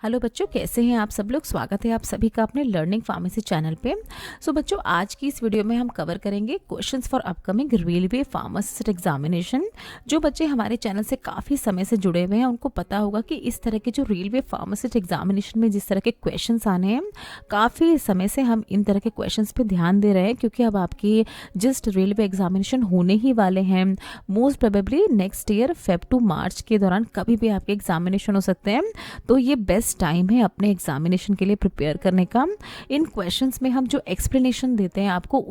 Hello बच्चों, कैसे हैं आप सब लोग। स्वागत है आप सभी का अपने लर्निंग फार्मेसी चैनल पे। बच्चों, आज की इस वीडियो में हम कवर करेंगे questions for upcoming railway pharmacist examination. जो बच्चे हमारे चैनल से काफ़ी समय से जुड़े हुए हैं उनको पता होगा कि इस तरह के जो रेलवे फार्मासिस्ट एग्जामिनेशन में जिस तरह के क्वेश्चन आने हैं, काफ़ी समय से हम इन तरह के क्वेश्चन पे ध्यान दे रहे हैं, क्योंकि अब आपकी जस्ट रेलवे एग्जामिनेशन होने ही वाले हैं। Most probably next year Feb to March के दौरान कभी भी आपके एग्जामिनेशन हो सकते हैं। तो ये बेस्ट टाइम है अपने एग्जामिनेशन के लिए प्रिपेयर करने का। इन क्वेश्चंस में हम जो एक्सप्लेनेशन देते हैं आपको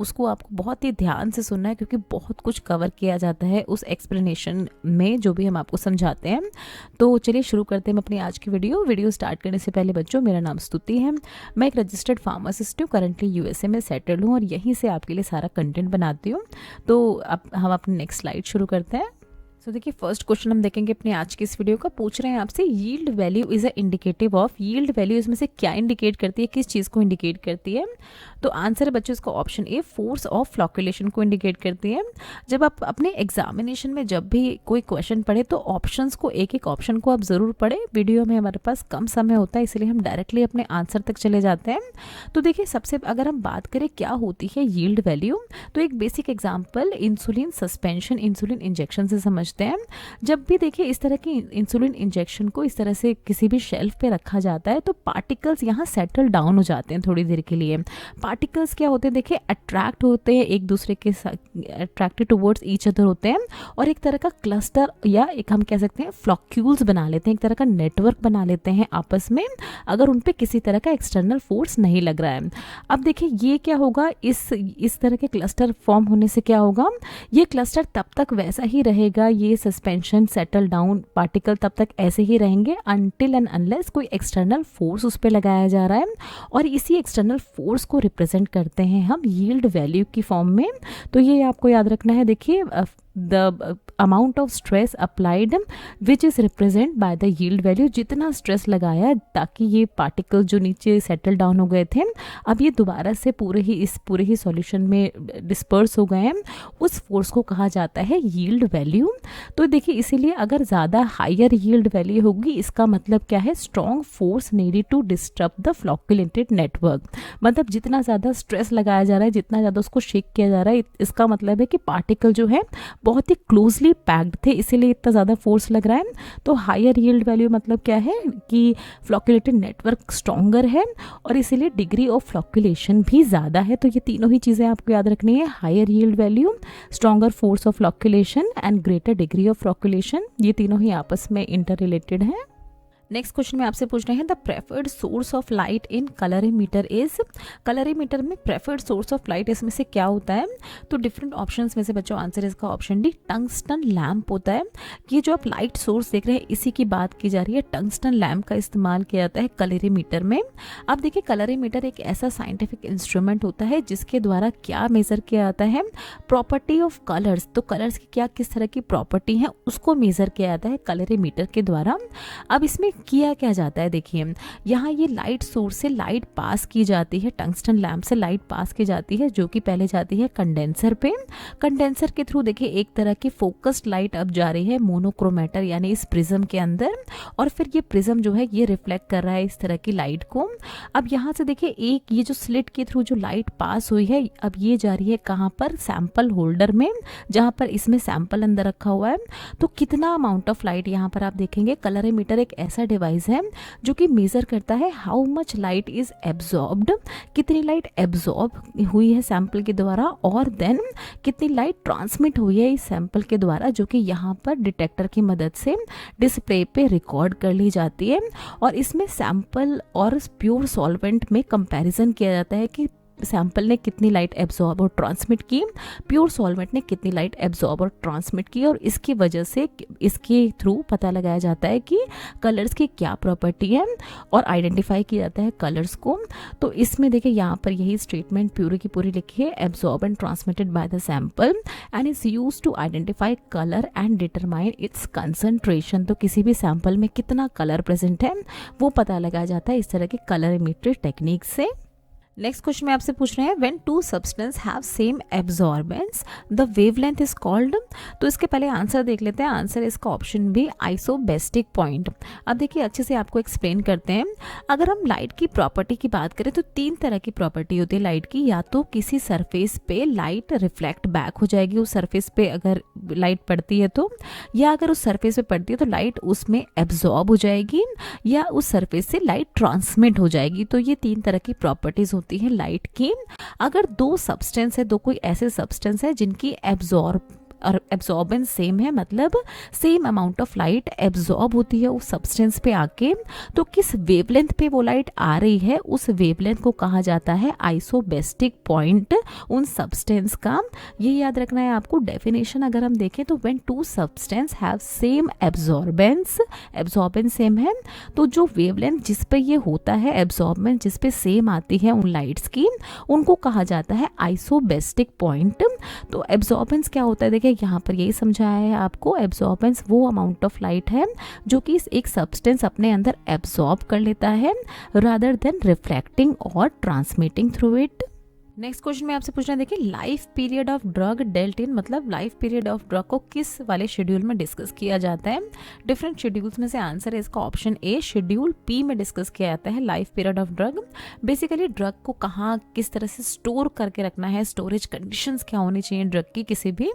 बहुत ही ध्यान से सुनना है, क्योंकि बहुत कुछ कवर किया जाता है उस एक्सप्लेनेशन में जो भी हम आपको समझाते हैं। तो चलिए शुरू करते हैं अपनी आज की वीडियो स्टार्ट करने से पहले बच्चों, मेरा नाम स्तुति है। मैं एक रजिस्टर्ड फार्मासिस्ट हूँ, करंटली यूएसए में सेटल हूँ और यहीं से आपके लिए सारा कंटेंट बनाती हूँ। तो अब हम अपनी नेक्स्ट स्लाइड शुरू करते हैं। देखिए, फर्स्ट क्वेश्चन हम देखेंगे अपने आज की इस वीडियो का। पूछ रहे हैं आपसे, yield value is a indicative of. Yield value इसमें से क्या इंडिकेट करती है, किस चीज़ को इंडिकेट करती है? तो आंसर है बच्चों इसका ऑप्शन ए, फोर्स ऑफ फ्लॉक्यूलेशन को इंडिकेट करती है। जब आप अपने एग्जामिनेशन में जब भी कोई क्वेश्चन पढ़े तो ऑप्शंस को, एक एक ऑप्शन को आप ज़रूर पढ़े। वीडियो में हमारे पास कम समय होता है, इसलिए हम डायरेक्टली अपने आंसर तक चले जाते हैं। तो देखिए, सबसे अगर हम बात करें क्या होती है यील्ड वैल्यू, तो एक basic example insulin suspension, insulin injection से समझते हैं। जब भी देखिए इस तरह की इंसुलिन इंजेक्शन को इस तरह से किसी भी शेल्फ पे रखा जाता है तो पार्टिकल्स यहाँ सेटल डाउन हो जाते हैं थोड़ी देर के लिए। पार्टिकल्स क्या होते हैं, देखिए अट्रैक्ट होते हैं एक दूसरे के साथ, अट्रैक्टेड टुवर्ड्स ईच अदर होते हैं और एक तरह का क्लस्टर या एक हम कह सकते हैं फ्लॉक्यूल्स बना लेते हैं, एक तरह का नेटवर्क बना लेते हैं आपस में, अगर उन पे किसी तरह का एक्सटर्नल फोर्स नहीं लग रहा है। अब देखिए ये क्या होगा, इस तरह के क्लस्टर फॉर्म होने से क्या होगा, ये क्लस्टर तब तक वैसा ही रहेगा, ये सस्पेंशन सेटल डाउन पार्टिकल तब तक ऐसे ही रहेंगे अनटिल एंड अनलेस कोई एक्सटर्नल फोर्स उस पर लगाया जा रहा है। और इसी एक्सटर्नल फोर्स को रिप्रेजेंट करते हैं हम यील्ड वैल्यू की फॉर्म में। तो ये आपको याद रखना है। देखिए, the amount of stress applied which is represent by the yield value, जितना स्ट्रेस लगाया ताकि ये पार्टिकल जो नीचे सेटल डाउन हो गए थे अब ये दोबारा से पूरे ही सॉल्यूशन में डिस्पर्स हो गए हैं, उस फोर्स को कहा जाता है यील्ड वैल्यू। तो देखिए, इसीलिए अगर ज़्यादा हायर यील्ड वैल्यू होगी इसका मतलब क्या है, strong force needed to disturb the flocculated network. मतलब जितना ज़्यादा स्ट्रेस लगाया जा रहा है, जितना ज़्यादा उसको शेक किया जा रहा है, इसका मतलब है कि पार्टिकल जो है बहुत ही क्लोजली पैक्ड थे, इसीलिए इतना ज़्यादा फोर्स लग रहा है। तो हायर यील्ड वैल्यू मतलब क्या है कि फ्लॉक्यूलेटेड नेटवर्क स्ट्रॉन्गर है और इसीलिए डिग्री ऑफ फ्लॉक्यूलेशन भी ज़्यादा है। तो ये तीनों ही चीज़ें आपको याद रखनी है, higher yield value, stronger force of flocculation and greater degree of flocculation, ये तीनों ही आपस में इंटर रिलेटेड हैं। नेक्स्ट क्वेश्चन में आपसे पूछ रहे हैं, the preferred source of light in colorimeter is. Colorimeter में प्रेफर्ड सोर्स ऑफ लाइट इसमें से क्या होता है? तो डिफरेंट ऑप्शंस में से बच्चों आंसर इसका ऑप्शन डी, टंगस्टन लैम्प होता है। ये जो आप लाइट सोर्स देख रहे हैं इसी की बात की जा रही है, टंगस्टन लैम्प का इस्तेमाल किया जाता है कलरीमीटर में। अब देखिए, कलरीमीटर एक ऐसा साइंटिफिक इंस्ट्रूमेंट होता है जिसके द्वारा क्या मेजर किया जाता है, प्रॉपर्टी ऑफ कलर्स। तो कलर्स की क्या किस तरह की प्रॉपर्टी है उसको मेजर किया जाता है कलरीमीटर के द्वारा। अब इसमें किया क्या जाता है, देखिए यहाँ ये लाइट सोर्स से लाइट पास की जाती है, टंगस्टन लैम्प से लाइट पास की जाती है जो कि पहले जाती है कंडेंसर पे। कंडेंसर के थ्रू देखिए एक तरह की फोकस्ड लाइट अब जा रही है मोनोक्रोमेटर यानी इस प्रिज्म के अंदर, और फिर ये प्रिज्म जो है ये रिफ्लेक्ट कर रहा है इस तरह की लाइट को। अब यहाँ से देखिए एक ये जो स्लिट के थ्रू जो लाइट पास हुई है अब ये जा रही है कहाँ पर, सैंपल होल्डर में, जहाँ पर इसमें सैंपल अंदर रखा हुआ है। तो कितना अमाउंट ऑफ लाइट यहाँ पर आप देखेंगे, कलरीमीटर एक ऐसा डिवाइस है जो कि मेजर करता है how much light is absorbed, कितनी लाइट एब्जॉर्ब हुई है सैंपल के द्वारा, और देन कितनी लाइट ट्रांसमिट हुई है इस सैंपल के द्वारा, जो कि यहाँ पर डिटेक्टर की मदद से डिस्प्ले पे रिकॉर्ड कर ली जाती है। और इसमें सैंपल और प्योर सॉल्वेंट में कंपैरिजन किया जाता है कि सैंपल ने कितनी लाइट एब्जॉर्ब और ट्रांसमिट की, प्योर सॉल्वेंट ने कितनी लाइट एब्जॉर्ब और ट्रांसमिट की, और इसकी वजह से इसके थ्रू पता लगाया जाता है कि कलर्स की क्या प्रॉपर्टी है और आइडेंटिफाई किया जाता है कलर्स को। तो इसमें देखिए यहाँ पर यही स्टेटमेंट पूरी की पूरी लिखी है, absorb and transmitted by the sample and is used to identify colour and determine its concentration. तो किसी भी सैंपल में कितना कलर प्रेजेंट है वो पता लगाया जाता है इस तरह के कलरीमेट्री टेक्निक से। नेक्स्ट क्वेश्चन में आपसे पूछ रहे हैं when two substance have same absorbance the wavelength is called. तो इसके पहले आंसर देख लेते हैं। आंसर इसका ऑप्शन बी आइसोबेस्टिक पॉइंट। अब देखिए अच्छे से आपको एक्सप्लेन करते हैं। अगर हम लाइट की प्रॉपर्टी की बात करें तो 3 तरह की प्रॉपर्टी होती है लाइट की। या तो किसी सरफेस पे लाइट रिफ्लेक्ट बैक हो जाएगी, उस सरफेस पे अगर लाइट पड़ती है तो, या अगर उस सरफेस पे पड़ती है तो लाइट उसमें एब्जॉर्ब हो जाएगी, या उस सरफेस से लाइट ट्रांसमिट हो जाएगी। तो ये 3 तरह की प्रॉपर्टीज होती है लाइट की। अगर 2 सब्सटेंस है, 2 कोई ऐसे सब्सटेंस है जिनकी एब्जॉर्बेंस सेम है, मतलब same amount of light absorb होती है उस सब्सटेंस पे आके, तो किस वेवलेंथ पे वो लाइट आ रही है उस वेवलेंथ को कहा जाता है आइसोबेस्टिक पॉइंट उन सब्सटेंस का। ये याद रखना है आपको। डेफिनेशन अगर हम देखें तो when two substance have same absorbance same है, तो जो वेवलेंथ जिस पे ये होता है एब्जॉर्बेंस जिस पे सेम आती है उन लाइट्स की, उनको कहा जाता है आइसोबेस्टिक पॉइंट। तो एब्जॉर्बेंस क्या होता है, देखिए यहाँ पर यही समझाया है आपको। एब्जॉर्बेंस वो अमाउंट ऑफ लाइट है जो कि एक सब्सटेंस अपने अंदर एब्जॉर्ब कर लेता है रादर देन रिफ्लेक्टिंग और transmitting through it. Next question में आपसे पूछना है, देखिए life period of drug dealt in, मतलब लाइफ पीरियड ऑफ ड्रग को किस वाले शेड्यूल में डिस्कस किया जाता है। डिफरेंट शेड्यूल्स में से आंसर है इसका ऑप्शन ए शेड्यूल पी में डिस्कस किया जाता है life period of drug. Basically drug को कहाँ किस तरह से स्टोर करके रखना है, स्टोरेज कंडीशंस क्या होनी चाहिए ड्रग की किसी भी,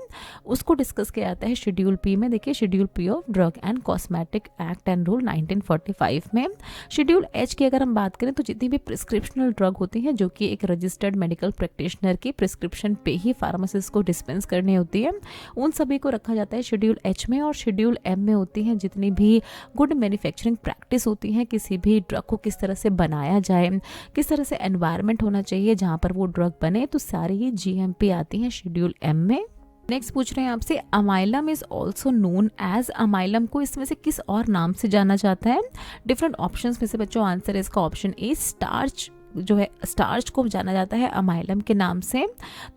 उसको डिस्कस किया जाता है शेड्यूल पी में। देखिए schedule P of drug and cosmetic act and rule 1945 में। शेड्यूल एच की अगर हम बात करें तो जितनी भी प्रिस्क्रिप्शनल ड्रग होती हैं जो कि एक रजिस्टर्ड मेडिकल प्रैक्टिशनर की प्रिस्क्रिप्शन पे ही फार्मासिस्ट को डिस्पेंस करनी होती है, उन सभी को रखा जाता है शेड्यूल एच में। और शेड्यूल एम में होती हैं जितनी भी गुड मैन्युफैक्चरिंग प्रैक्टिस होती हैं, किसी भी ड्रग को किस तरह से बनाया जाए, किस तरह से एनवायरनमेंट होना चाहिए जहाँ पर वो ड्रग बने, तो सारी ही जीएमपी आती हैं शेड्यूल एम में। नेक्स्ट पूछ रहे हैं आपसे अमाइलम इज ऑल्सो नोन एज, अमाइलम को इसमें से किस और नाम से जाना जाता है। डिफरेंट ऑप्शंस में से बच्चों आंसर है इसका ऑप्शन ए स्टार्च, जो है स्टार्च को जाना जाता है अमाइलम के नाम से।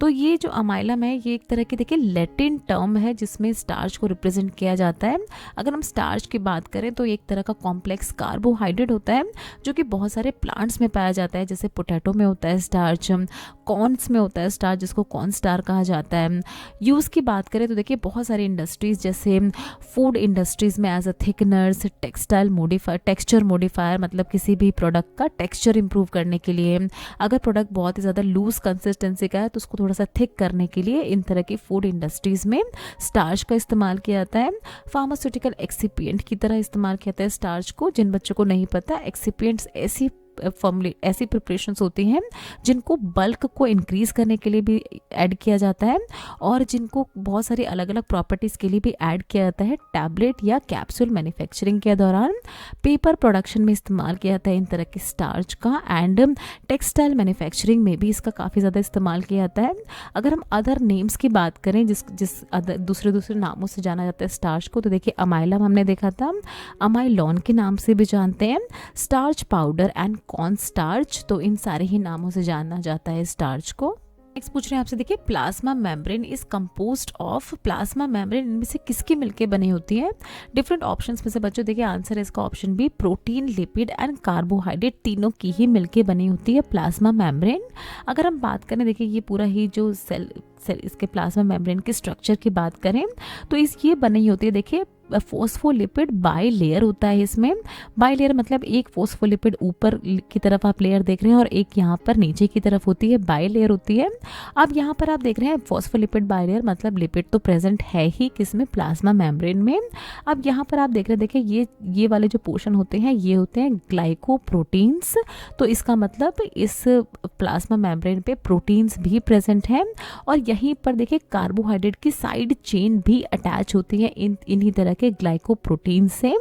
तो ये जो अमाइलम है ये एक तरह की देखिए लैटिन टर्म है जिसमें स्टार्च को रिप्रेजेंट किया जाता है। अगर हम स्टार्च की बात करें तो एक तरह का कॉम्प्लेक्स कार्बोहाइड्रेट होता है जो कि बहुत सारे प्लांट्स में पाया जाता है, जैसे पोटैटो में होता है स्टार्च, कॉर्न्स में होता है स्टार्च जिसको कॉर्न स्टार कहा जाता है। यूज़ की बात करें तो देखिए बहुत सारी इंडस्ट्रीज़ जैसे फूड इंडस्ट्रीज़ में as a thickeners, textile modifier, texture modifier, मतलब किसी भी प्रोडक्ट का टेक्सचर इंप्रूव करने के लिए, अगर प्रोडक्ट बहुत ही ज़्यादा लूज कंसिस्टेंसी का है तो उसको थोड़ा सा थिक करने के लिए इन तरह की फूड इंडस्ट्रीज़ में स्टार्च का इस्तेमाल किया जाता है। फार्मास्यूटिकल एक्सिपिएंट की तरह इस्तेमाल किया जाता है स्टार्च को। जिन बच्चों को नहीं पता, एक्सिपिएंट्स ऐसी प्रिपरेशंस होती हैं जिनको बल्क को इंक्रीज करने के लिए भी ऐड किया जाता है और जिनको बहुत सारी अलग अलग प्रॉपर्टीज़ के लिए भी ऐड किया जाता है टैबलेट या कैप्सूल मैन्युफैक्चरिंग के दौरान। पेपर प्रोडक्शन में इस्तेमाल किया जाता है इन तरह के स्टार्च का, एंड टेक्सटाइल मैन्युफैक्चरिंग में भी इसका काफ़ी ज़्यादा इस्तेमाल किया जाता है। अगर हम अदर नेम्स की बात करें जिस दूसरे नामों से जाना जाता है स्टार्च को, तो देखिए अमाइलम हमने देखा था, अमाइलॉन के नाम से भी जानते हैं, starch powder and corn starch, तो इन सारे ही नामों से जाना जाता है स्टार्च को। नेक्स्ट पूछ रहे हैं आपसे, देखिए plasma membrane is composed of, plasma membrane इनमें से किसकी मिलके बनी होती है। डिफरेंट ऑप्शंस में से बच्चों देखिए आंसर है इसका option B protein, lipid and carbohydrate तीनों की ही मिलके बनी होती है प्लाज्मा मेम्ब्रेन। अगर हम बात करें देखिए ये पूरा ही जो सेल इसके प्लाज्मा मेम्ब्रेन के स्ट्रक्चर की बात करें तो ये बनी होती है, देखिए फोस्फोलिपिड बाई लेयर होता है इसमें। बाई लेयर मतलब एक फोस्फोलिपिड ऊपर की तरफ आप लेयर देख रहे हैं और एक यहाँ पर नीचे की तरफ होती है, बाई लेयर होती है। अब यहाँ पर आप देख रहे हैं फोस्फोलिपिड बाई लेयर मतलब लिपिड तो प्रेजेंट है ही किसमें, प्लाज्मा मेम्ब्रेन में। अब यहाँ पर आप देख रहे हैं देखिए ये वाले जो पोर्शन होते हैं ये होते हैं ग्लाइकोप्रोटीन्स, तो इसका मतलब इस प्लाज्मा मेम्ब्रेन पे प्रोटीन्स भी प्रेजेंट हैं और यहीं पर देखिए कार्बोहाइड्रेट की साइड चेन भी अटैच होती है इन्हीं तरह के ग्लाइकोप्रोटीन से,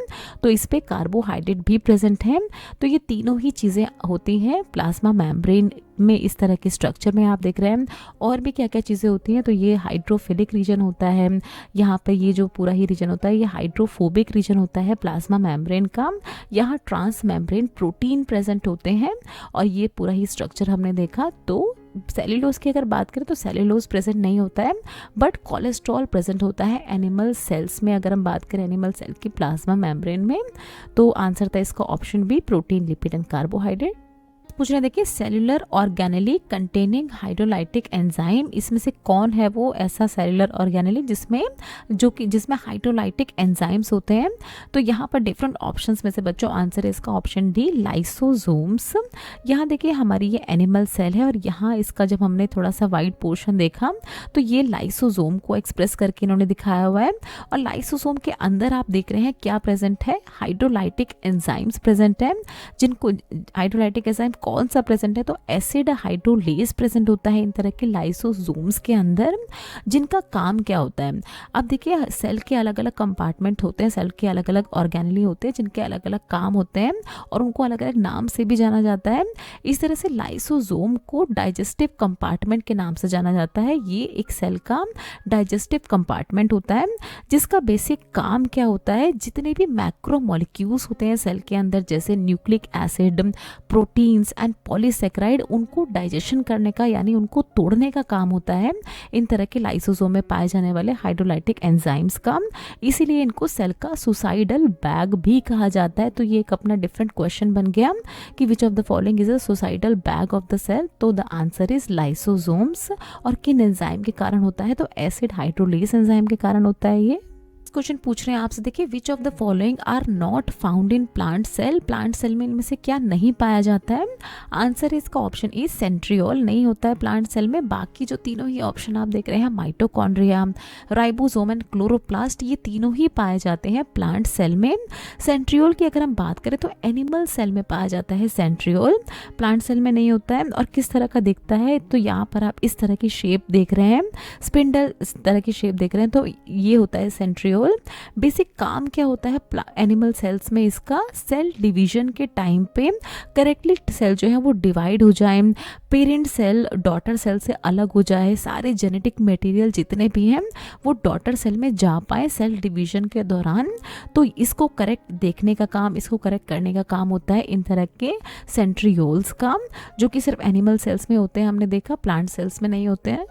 तो इस पे कार्बोहाइड्रेट भी प्रेजेंट है। तो ये तीनों ही चीज़ें होती हैं प्लाज्मा मेम्ब्रेन में, इस तरह के स्ट्रक्चर में आप देख रहे हैं। और भी क्या क्या चीज़ें होती हैं, तो ये हाइड्रोफिलिक रीजन होता है, यहाँ पे ये जो पूरा ही रीजन होता है ये हाइड्रोफोबिक रीजन होता है प्लाज्मा मेम्ब्रेन का। यहाँ ट्रांस मेम्ब्रेन प्रोटीन प्रेजेंट होते हैं और ये पूरा ही स्ट्रक्चर हमने देखा। तो सेल्यूलोज की अगर बात करें तो सेल्यूलोज प्रेजेंट नहीं होता है, बट कोलेस्ट्रॉल प्रेजेंट होता है एनिमल सेल्स में। अगर हम बात करें एनिमल सेल की प्लाज्मा मेम्ब्रेन में, तो आंसर था इसका option B protein, lipid and carbohydrate. पूछ रहे हैं, देखिए cellular organelle containing hydrolytic enzyme, इसमें से कौन है वो ऐसा सेल्यूलर ऑर्गेनेली जिसमें हाइड्रोलाइटिक एंजाइम्स होते हैं। तो यहाँ पर डिफरेंट ऑप्शंस में से बच्चों आंसर है इसका ऑप्शन डी, लाइसोसोम्स। यहाँ देखिए हमारी ये एनिमल सेल है और यहाँ इसका जब हमने थोड़ा सा वाइड पोर्शन देखा तो ये लाइसोसोम को एक्सप्रेस करके इन्होंने दिखाया हुआ है। और लाइसोसोम के अंदर आप देख रहे हैं क्या प्रेजेंट है, हाइड्रोलाइटिक एंजाइम्स प्रेजेंट है। जिनको हाइड्रोलाइटिक एंजाइम कौन सा प्रेजेंट है, तो एसिड हाइड्रोलेज प्रेजेंट होता है इन तरह के लाइसोसोम्स के अंदर, जिनका काम क्या होता है। अब देखिए सेल के अलग अलग कंपार्टमेंट होते हैं, सेल के अलग अलग ऑर्गेनेली होते हैं जिनके अलग अलग काम होते हैं और उनको अलग अलग नाम से भी जाना जाता है। इस तरह से लाइसोसोम को डाइजेस्टिव कंपार्टमेंट के नाम से जाना जाता है। ये एक सेल का डाइजेस्टिव कंपार्टमेंट होता है जिसका बेसिक काम क्या होता है, जितने भी मैक्रोमोलिक्यूल्स होते हैं सेल के अंदर जैसे nucleic acid, proteins and polysaccharide, उनको डाइजेशन करने का यानी उनको तोड़ने का काम होता है इन तरह के लाइसोसोम में पाए जाने वाले हाइड्रोलाइटिक एंजाइम्स का। इसीलिए इनको सेल का सुसाइडल बैग भी कहा जाता है। तो ये एक अपना डिफरेंट क्वेश्चन बन गया कि which of the following is a suicidal bag of the cell, तो द आंसर इज लाइसोसोम्स। और किन एंजाइम के कारण होता है, तो एसिड हाइड्रोलेज एंजाइम के कारण होता है ये। क्वेश्चन पूछ रहे हैं आपसे, देखिए which of the following are not found in plant cell, plant cell में इनमें से क्या नहीं पाया जाता है। आंसर है इसका ऑप्शन ई, सेंट्रियोल नहीं होता है प्लांट सेल में। बाकी जो तीनों ही ऑप्शन आप देख रहे हैं, माइटोकॉन्ड्रिया, राइबोसोम एंड क्लोरोप्लास्ट, ये तीनों ही पाए जाते हैं प्लांट सेल में। सेंट्रियोल की अगर हम बात करें तो एनिमल सेल में पाया जाता है सेंट्रियोल, प्लांट सेल में नहीं होता है। और किस तरह का दिखता है, तो यहाँ पर आप इस तरह की शेप देख रहे हैं, स्पिंडल इस तरह की शेप देख रहे हैं, तो ये होता है सेंट्रियोल। बेसिक काम क्या होता है एनिमल सेल्स में, इसका सेल डिवीजन के टाइम पे करेक्टली सेल जो है वो डिवाइड हो जाए, पेरेंट सेल डॉटर सेल से अलग हो जाए, सारे जेनेटिक मटेरियल जितने भी हैं वो डॉटर सेल में जा पाए सेल डिवीजन के दौरान। तो इसको करेक्ट देखने का काम, इसको करेक्ट करने का काम होता है इन तरह के सेंट्रियोल्स का, जो कि सिर्फ एनिमल सेल्स में होते हैं, हमने देखा प्लांट सेल्स में नहीं होते हैं।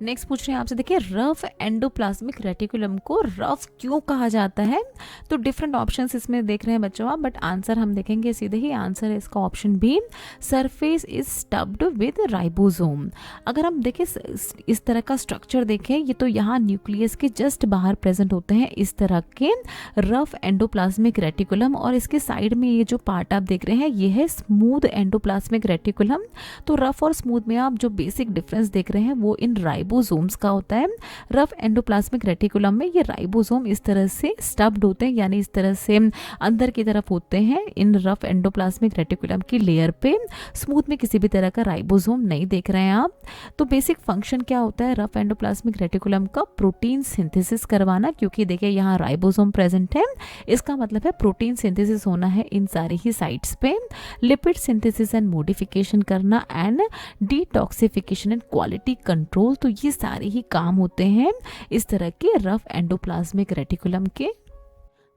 नेक्स्ट पूछ रहे हैं आपसे, देखिए रफ एंडोप्लाज्मिक रेटिकुलम को रफ क्यों कहा जाता है। तो डिफरेंट ऑप्शंस इसमें देख रहे हैं बच्चों आप, बट आंसर हम देखेंगे सीधे ही। आंसर है इसका option B, surface is stuffed with ribosome. अगर हम देखें इस तरह का स्ट्रक्चर देखें, ये तो यहाँ न्यूक्लियस के जस्ट बाहर प्रेजेंट होते हैं इस तरह के रफ एंडोप्लाज्मिक रेटिकुलम, और इसके साइड में ये जो पार्ट आप देख रहे हैं ये है स्मूथ एंडोप्लाज्मिक रेटिकुलम। तो रफ और स्मूथ में आप जो बेसिक डिफरेंस देख रहे हैं वो इन राइबोसोम्स का होता है। रफ एंडोप्लाज्मिक रेटिकुलम में ये राइबोसोम इस तरह से स्टफ्ड होते हैं, यानी इस तरह से अंदर की तरफ होते हैं इन रफ एंडोप्लाज्मिक रेटिकुलम की लेयर पे। स्मूथ में किसी भी तरह का राइबोसोम नहीं देख रहे हैं आप। तो बेसिक फंक्शन क्या होता है रफ एंडोप्लाज्मिक रेटिकुलम का, प्रोटीन सिंथेसिस करवाना, क्योंकि देखिए यहाँ राइबोसोम प्रेजेंट है, इसका मतलब है प्रोटीन सिंथेसिस होना है इन सारी ही साइट्स पे, लिपिड सिंथेसिस एंड मॉडिफिकेशन करना and detoxification and quality control. तो ये सारे ही काम होते हैं इस तरह के रफ एंडोप्लाज्मिक रेटिकुलम के।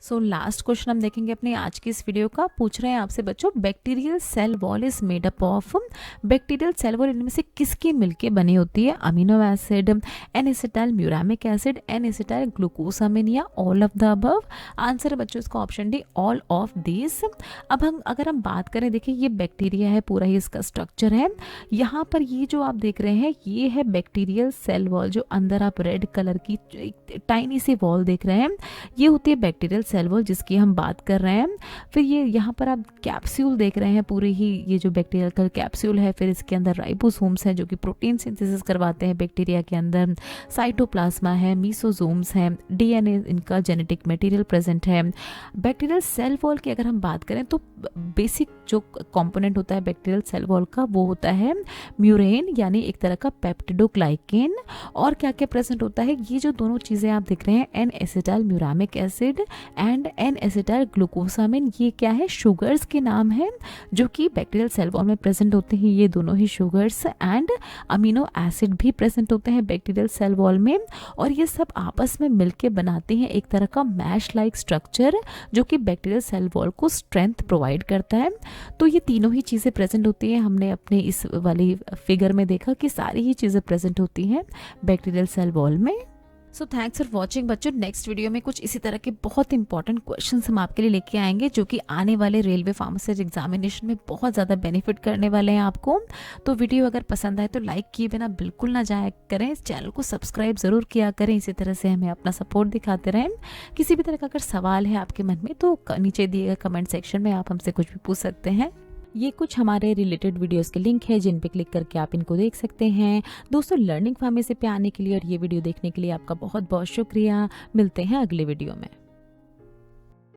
सो लास्ट क्वेश्चन हम देखेंगे अपनी आज की इस वीडियो का। पूछ रहे हैं आपसे बच्चों, bacterial cell wall is made up of, bacterial cell wall इनमें से किसकी मिलके बनी होती है। Amino acid, N acetyl muramic acid, N acetyl glucosamine, या all of the above. Answer है बच्चों इसका option D, all of this. अब हम अगर हम बात करें, देखिए ये बैक्टीरिया है, पूरा ही इसका स्ट्रक्चर है। यहाँ पर ये जो आप देख रहे हैं ये है बैक्टीरियल सेल वॉल, जो अंदर आप रेड कलर की टाइनी सी वॉल देख रहे हैं, ये होती है बैक्टीरियल सेल वॉल जिसकी हम बात कर रहे हैं। फिर ये यहाँ पर आप कैप्सूल देख रहे हैं, पूरी ही ये जो बैक्टीरियल का कैप्सूल है, फिर इसके अंदर राइबोसोम्स हैं जो कि प्रोटीन सिंथेसिस करवाते हैं बैक्टीरिया के अंदर, साइटोप्लाज्मा है, मीसोसोम्स हैं, डीएनए इनका जेनेटिक मटेरियल प्रेजेंट है। बैक्टीरियल सेल वॉल की अगर हम बात करें तो बेसिक जो कंपोनेंट होता है बैक्टीरियल सेल वॉल का वो होता है म्यूरेन, यानी एक तरह का पेप्टिडोग्लाइकेन। और क्या क्या प्रेजेंट होता है, ये जो दोनों चीज़ें आप देख रहे हैं, N acetyl muramic acid and N acetyl glucosamine, ये क्या है, शुगर्स के नाम है जो कि बैक्टीरियल सेल वॉल में प्रेजेंट होते हैं। ये दोनों ही शुगर्स एंड अमीनो एसिड भी प्रेजेंट होते हैं बैक्टीरियल सेल वॉल में, और ये सब आपस में मिलके बनाते हैं एक तरह का मैश लाइक स्ट्रक्चर जो कि बैक्टीरियल सेल वॉल को स्ट्रेंथ प्रोवाइड करता है। तो ये तीनों ही चीज़ें प्रेजेंट होती हैं। हमने अपने इस वाली फिगर में देखा कि सारी ही चीज़ें प्रेजेंट होती हैं बैक्टीरियल सेल वॉल में। सो थैंक्स फॉर वॉचिंग बच्चों। नेक्स्ट वीडियो में कुछ इसी तरह के बहुत इंपॉर्टेंट क्वेश्चंस हम आपके लिए लेके आएंगे जो कि आने वाले रेलवे फार्मासिस्ट एग्जामिनेशन में बहुत ज़्यादा बेनिफिट करने वाले हैं आपको। तो वीडियो अगर पसंद आए तो लाइक किए बिना बिल्कुल ना जाया करें, इस चैनल को सब्सक्राइब ज़रूर किया करें, इसी तरह से हमें अपना सपोर्ट दिखाते रहें। किसी भी तरह का अगर सवाल है आपके मन में तो नीचे दिए गए कमेंट सेक्शन में आप हमसे कुछ भी पूछ सकते हैं। ये कुछ हमारे रिलेटेड वीडियोस के लिंक है जिन पे क्लिक करके आप इनको देख सकते हैं। दोस्तों, लर्निंग फार्मेसी पे आने के लिए और ये वीडियो देखने के लिए आपका बहुत बहुत शुक्रिया। मिलते हैं अगले वीडियो में।